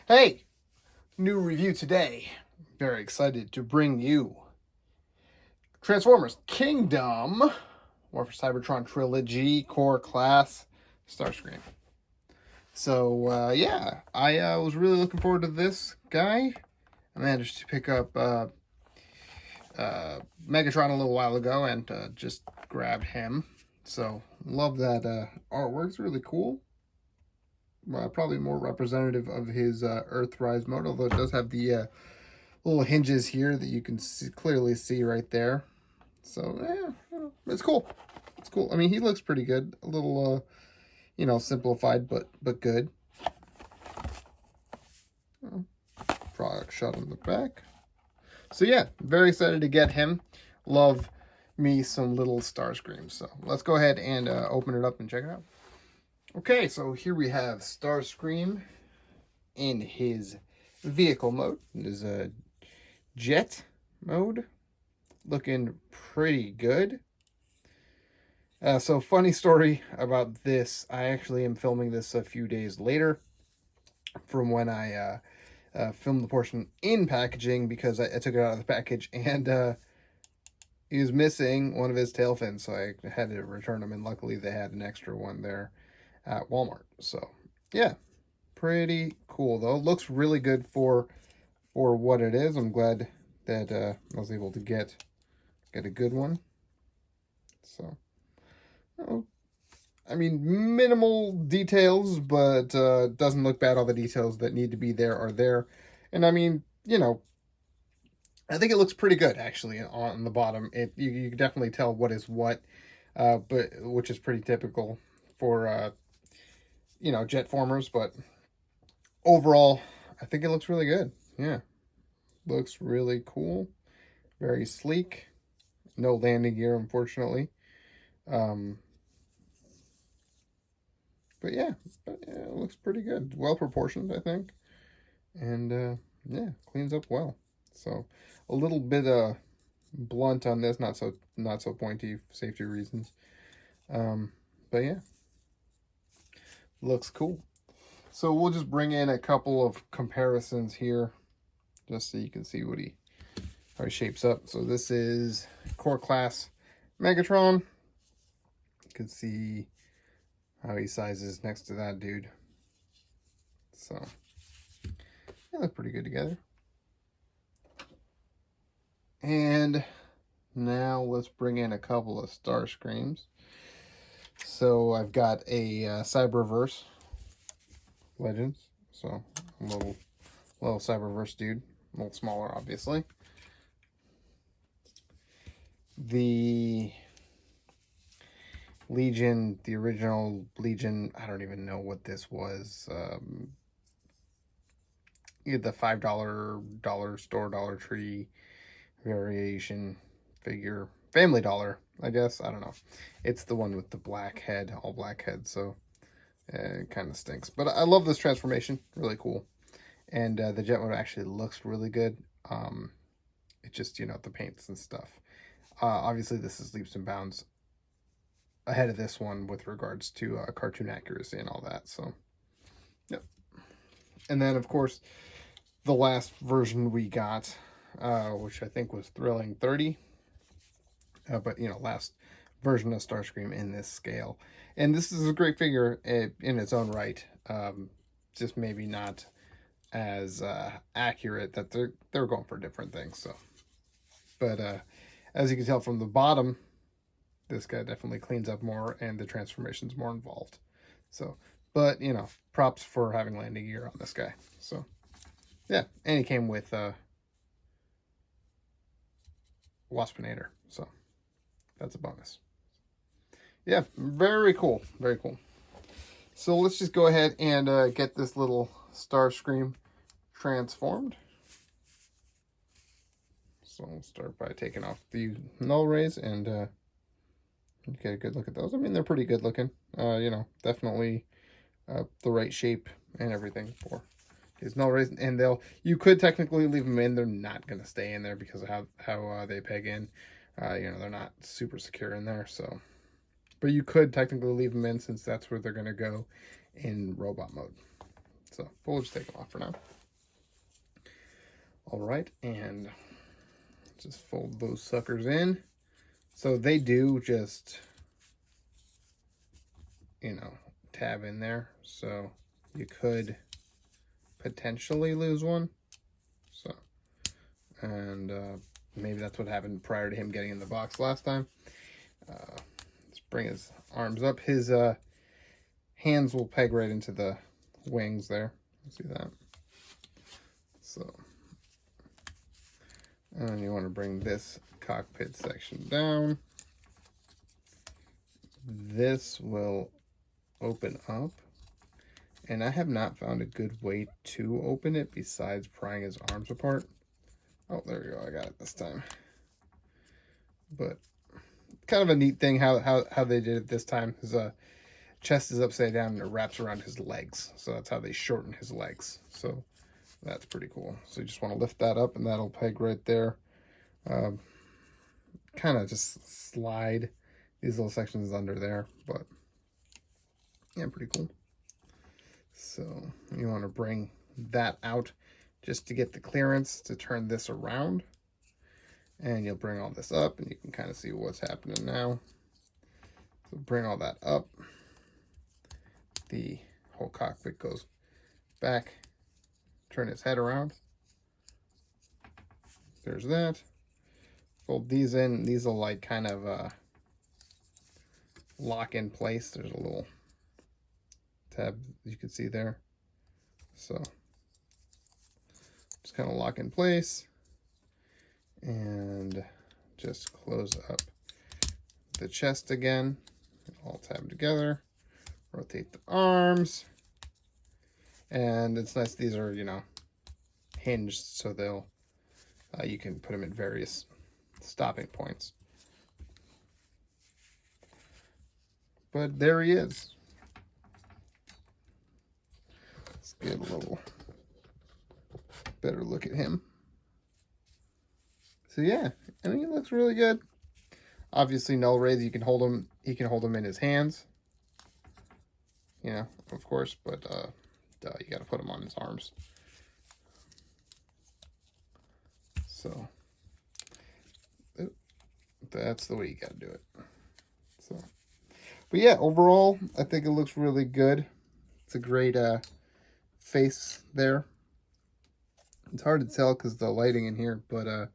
Hey, new review today. Very excited to bring you Transformers Kingdom, War for Cybertron Trilogy, Core Class, Starscream. So, yeah, I was really looking forward to this guy. I managed to pick up Megatron a little while ago and just grabbed him. So, love that artwork's really cool. Probably more representative of his Earthrise mode, although it does have the little hinges here that you can clearly see right there. So, yeah, it's cool. It's cool. I mean, he looks pretty good. A little, simplified, but good. Product shot on the back. So, yeah, very excited to get him. Love me some little Starscream. So, let's go ahead and open it up and check it out. Okay, so here we have Starscream in his vehicle mode. It is a jet mode, looking pretty good. So funny story about this, I actually am filming this a few days later from when I filmed the portion in packaging, because I took it out of the package and he was missing one of his tail fins, so I had to return them, and luckily they had an extra one there at Walmart. So yeah, pretty cool though. It looks really good for what it is. I'm glad that I was able to get a good one. So, I mean, minimal details, but doesn't look bad. All the details that need to be there are there. And I mean, I think it looks pretty good actually on the bottom. You can definitely tell what is what, but which is pretty typical for jet formers. But overall, I think it looks really good. Yeah, looks really cool. Very sleek. No landing gear, unfortunately. But yeah, it looks pretty good. Well proportioned, I think. And yeah, cleans up well. So a little bit blunt on this, not so pointy for safety reasons. But yeah, looks cool. So we'll just bring in a couple of comparisons here, just so you can see how he shapes up. So this is Core Class Megatron. You can see how he sizes next to that dude. So they look pretty good together. And now let's bring in a couple of Starscreams. So I've got a Cyberverse Legends. So a little Cyberverse dude. A little smaller, obviously. The Legion, the original Legion, I don't even know what this was. The $5 dollar store, Dollar Tree variation figure. Family Dollar, I guess. I don't know. It's the one with the black head, all black head, so it kind of stinks. But I love this transformation. Really cool. And the jet mode actually looks really good. It's just, the paints and stuff. Obviously, this is leaps and bounds ahead of this one with regards to cartoon accuracy and all that. So, yep. And then, of course, the last version we got, which I think was Thrilling 30. But, last version of Starscream in this scale. And this is a great figure in its own right. Just maybe not as accurate. That they're going for different things. So, but as you can tell from the bottom, this guy definitely cleans up more, and the transformation's more involved. So, but props for having landing gear on this guy. So, yeah, and he came with Waspinator, so that's a bonus. Yeah, very cool, very cool. So let's just go ahead and get this little Starscream transformed. So we'll start by taking off the null rays and get a good look at those. I mean, they're pretty good looking. Definitely the right shape and everything for his null rays. And you could technically leave them in. They're not going to stay in there because of how they peg in. They're not super secure in there. So, but you could technically leave them in, since that's where they're going to go in robot mode. So, but we'll just take them off for now. All right, and just fold those suckers in. So they do just, you know, tab in there. So you could potentially lose one. So, and maybe that's what happened prior to him getting in the box last time. Let's bring his arms up. His hands will peg right into the wings there. See that? So, and you want to bring this cockpit section down. This will open up, and I have not found a good way to open it besides prying his arms apart. Oh, there we go. I got it this time. But kind of a neat thing how they did it this time. His chest is upside down and it wraps around his legs. So that's how they shorten his legs. So that's pretty cool. So you just want to lift that up and that'll peg right there. Kind of just slide these little sections under there. But yeah, pretty cool. So you want to bring that out just to get the clearance to turn this around. And you'll bring all this up and you can kind of see what's happening now. So bring all that up. The whole cockpit goes back. Turn his head around. There's that. Fold these in. These will like kind of lock in place. There's a little tab you can see there. So just kind of lock in place. And just close up the chest again. All tab together. Rotate the arms. And it's nice these are, you know, hinged so they'll you can put them at various stopping points. But there he is. Let's get a little better look at him. So yeah, I mean, he looks really good. Obviously, null rays, you can hold him. He can hold them in his hands. You know, of course, but you got to put him on his arms. So that's the way you got to do it. So, but yeah, overall, I think it looks really good. It's a great face there. It's hard to tell because the lighting in here, but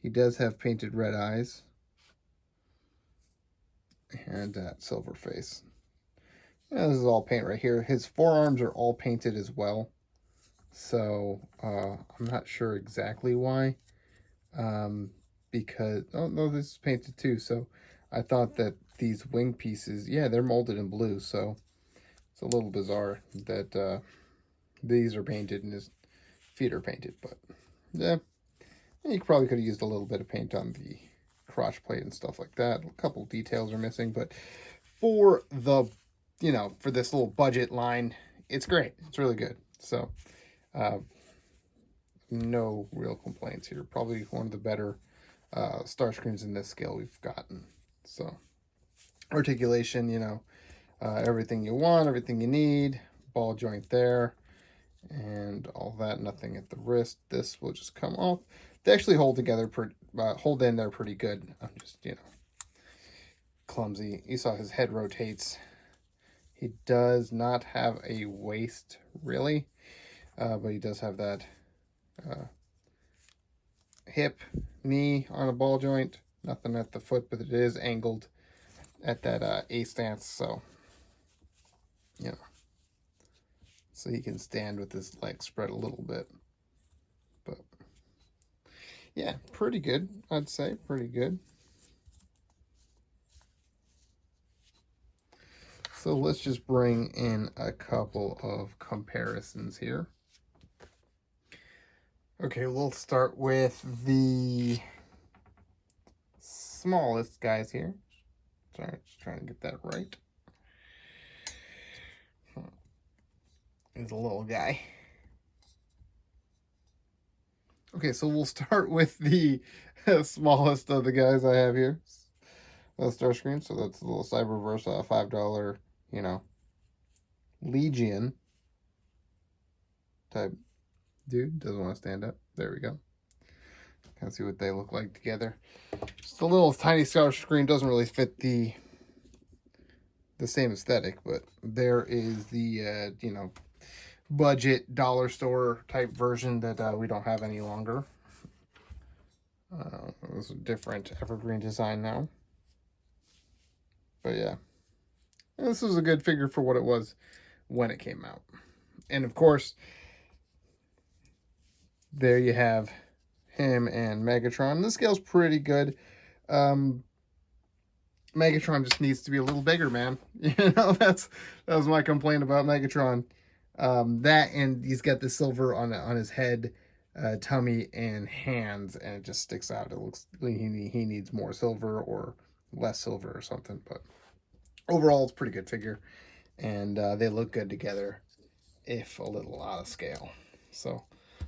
he does have painted red eyes and that silver face. Yeah, this is all paint right here. His forearms are all painted as well. So I'm not sure exactly why. Because, oh no, this is painted too. So I thought that these wing pieces, yeah, they're molded in blue. So it's a little bizarre that these are painted and his feet are painted. But yeah. You probably could have used a little bit of paint on the crotch plate and stuff like that. A couple details are missing, but for the, you know, for this little budget line, it's great. It's really good. So, no real complaints here. Probably one of the better Starscreams in this scale we've gotten. So, articulation, you know, everything you want, everything you need. Ball joint there. And all that, nothing at the wrist. This will just come off. They actually hold together, hold in there pretty good. I'm just, you know, clumsy. You saw his head rotates. He does not have a waist, really, but he does have that hip, knee on a ball joint. Nothing at the foot, but it is angled at that A stance, so, you know. So he can stand with his legs spread a little bit. But yeah, pretty good, I'd say. Pretty good. So let's just bring in a couple of comparisons here. Okay, we'll start with the smallest guys here. Sorry, just trying to get that right. He's a little guy. Okay, so we'll start with the smallest of the guys I have here. Starscream, so that's the little Cyberverse $5, you know, Legion. type dude. Doesn't want to stand up. There we go. Kind of see what they look like together. Just a little tiny Starscream doesn't really fit the same aesthetic, but there is the you know, budget dollar store type version that we don't have any longer. It's a different evergreen design now. But yeah, this was a good figure for what it was when it came out. And of course, there you have him and Megatron. The scale's pretty good. Megatron just needs to be a little bigger, man. You know, that was my complaint about Megatron. That, and he's got the silver on his head, tummy, and hands, and it just sticks out. It looks like he needs more silver or less silver or something. But overall, it's a pretty good figure, and they look good together, if a little out of scale. So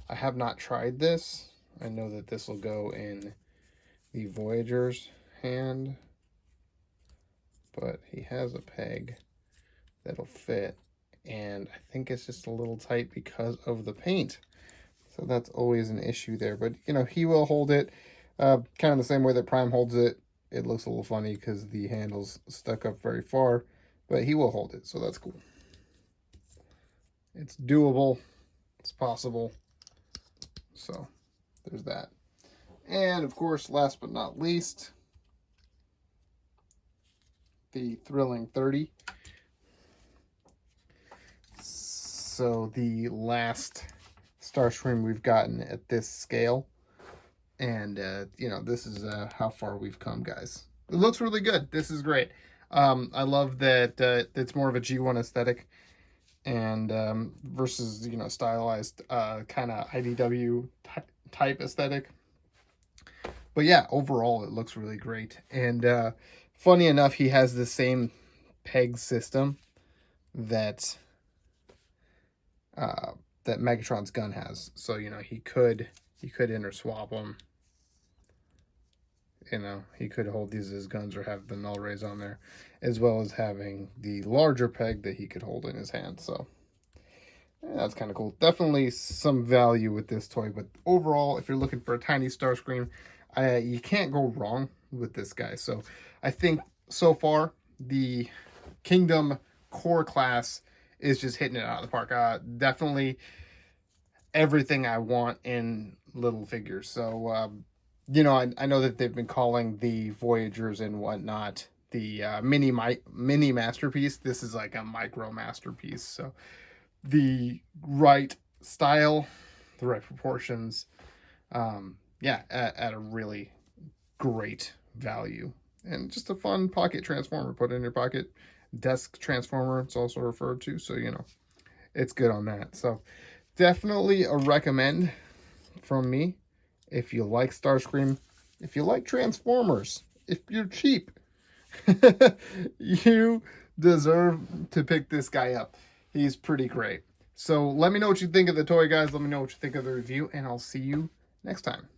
I have not tried this. I know that this will go in the Voyager's hand, but he has a peg that'll fit, and I think it's just a little tight because of the paint. So that's always an issue there, but you know, he will hold it kind of the same way that Prime holds it. It looks a little funny because the handle's stuck up very far, but he will hold it, so that's cool. It's doable, it's possible, so there's that. And of course, last but not least, the Thrilling 30. So the last Starscream we've gotten at this scale. And, you know, this is how far we've come, guys. It looks really good. This is great. I love that it's more of a G1 aesthetic, and versus, you know, stylized kind of IDW type aesthetic. But yeah, overall, it looks really great. And funny enough, he has the same peg system that that Megatron's gun has. So, you know, he could interswap them. You know, he could hold these as guns or have the null rays on there, as well as having the larger peg that he could hold in his hand. So yeah, that's kind of cool. Definitely some value with this toy, but overall, if you're looking for a tiny Starscream, you can't go wrong with this guy. So I think so far the Kingdom core class is just hitting it out of the park. Definitely everything I want in little figures. So you know, I know that they've been calling the Voyagers and whatnot the mini masterpiece. This is like a micro masterpiece. So the right style, the right proportions, yeah, at a really great value, and just a fun pocket transformer. Put in your pocket, desk transformer, it's also referred to. So, you know, it's good on that. So definitely a recommend from me. If you like Starscream, if you like Transformers, if you're cheap, you deserve to pick this guy up. He's pretty great. So let me know what you think of the toy, guys. Let me know what you think of the review, and I'll see you next time.